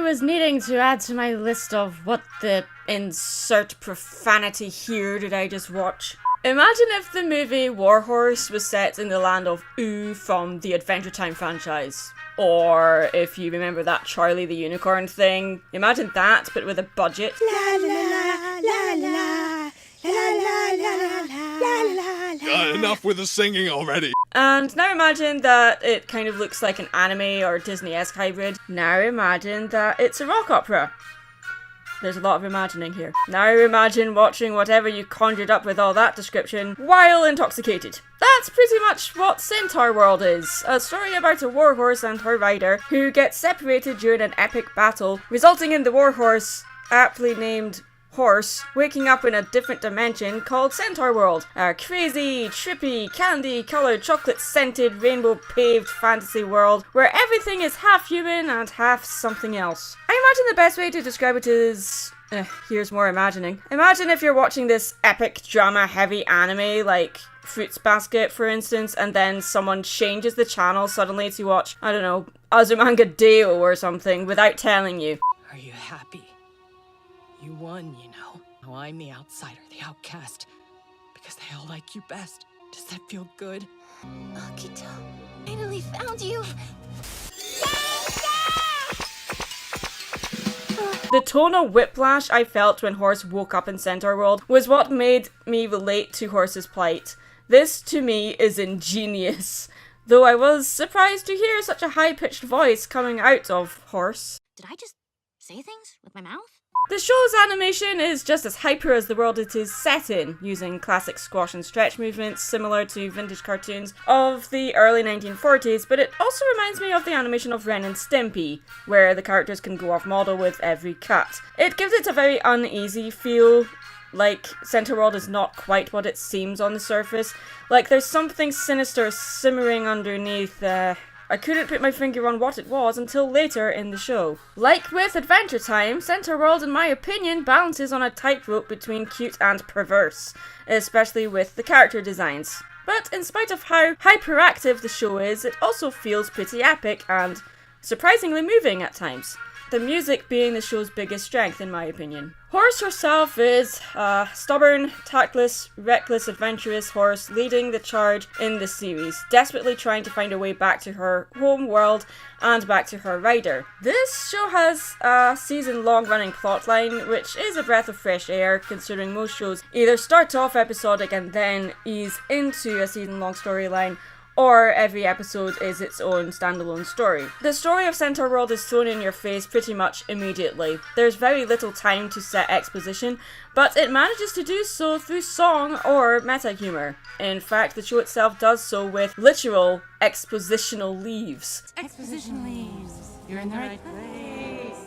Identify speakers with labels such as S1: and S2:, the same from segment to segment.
S1: was needing to add to my list of what the insert profanity here did I just watch. Imagine if the movie Warhorse was set in the land of Ooh from the Adventure Time franchise. Or if you remember that Charlie the Unicorn thing. Imagine that, but with a budget.
S2: La la la la la la la la la.
S3: Enough with the singing already.
S1: And now imagine that it kind of looks like an anime or Disney-esque hybrid. Now imagine that it's a rock opera. There's a lot of imagining here. Now imagine watching whatever you conjured up with all that description while intoxicated. That's pretty much what Centaurworld is. A story about a warhorse and her rider who get separated during an epic battle, resulting in the warhorse, aptly named Horse, waking up in a different dimension called Centaurworld. A crazy, trippy, candy-coloured, chocolate-scented, rainbow-paved fantasy world where everything is half human and half something else. I imagine the best way to describe it is... here's more imagining. Imagine if you're watching this epic, drama-heavy anime like Fruits Basket, for instance, and then someone changes the channel suddenly to watch, I don't know, Azumanga Daioh or something without telling you.
S4: Are you happy? You won, you know. Now I'm the outsider, the outcast. Because they all like you best. Does that feel good?
S2: Akito, finally found you.
S1: The tonal whiplash I felt when Horse woke up in Centaurworld was what made me relate to Horse's plight. This, to me, is ingenious. Though I was surprised to hear such a high-pitched voice coming out of Horse.
S2: Did I just say things with my mouth?
S1: The show's animation is just as hyper as the world it is set in, using classic squash and stretch movements similar to vintage cartoons of the early 1940s, but it also reminds me of the animation of Ren and Stimpy, where the characters can go off model with every cut. It gives it a very uneasy feel, like Centaurworld is not quite what it seems on the surface, like there's something sinister simmering underneath. I couldn't put my finger on what it was until later in the show. Like with Adventure Time, Centaurworld, in my opinion, balances on a tightrope between cute and perverse, especially with the character designs. But in spite of how hyperactive the show is, it also feels pretty epic and surprisingly moving at times. The music being the show's biggest strength, in my opinion. Horse herself is a stubborn, tactless, reckless, adventurous horse leading the charge in the series, desperately trying to find a way back to her home world and back to her rider. This show has a season-long running plotline, which is a breath of fresh air, considering most shows either start off episodic and then ease into a season-long storyline, or every episode is its own standalone story. The story of Centaurworld is thrown in your face pretty much immediately. There's very little time to set exposition, but it manages to do so through song or meta-humor. In fact, the show itself does so with literal expositional leaves.
S2: Exposition leaves. You're in the right place.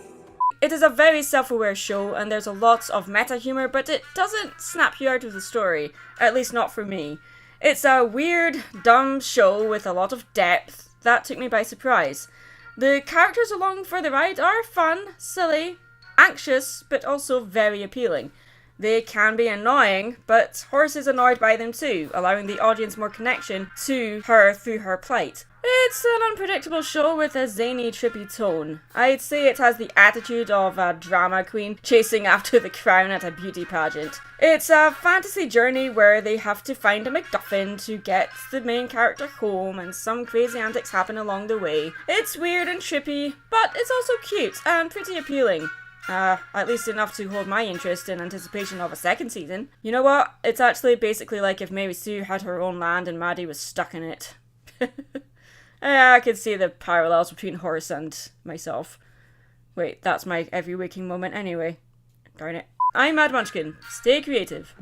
S1: It is a very self-aware show, and there's a lot of meta-humor, but it doesn't snap you out of the story, at least not for me. It's a weird, dumb show with a lot of depth that took me by surprise. The characters along for the ride are fun, silly, anxious, but also very appealing. They can be annoying, but Horse is annoyed by them too, allowing the audience more connection to her through her plight. It's an unpredictable show with a zany, trippy tone. I'd say it has the attitude of a drama queen chasing after the crown at a beauty pageant. It's a fantasy journey where they have to find a MacGuffin to get the main character home, and some crazy antics happen along the way. It's weird and trippy, but it's also cute and pretty appealing. At least enough to hold my interest in anticipation of a second season. You know what? It's actually basically like if Mary Sue had her own land and Maddie was stuck in it. I could see the parallels between Horse and myself. Wait, that's my every waking moment anyway. Darn it. I'm Mad Munchkin. Stay creative.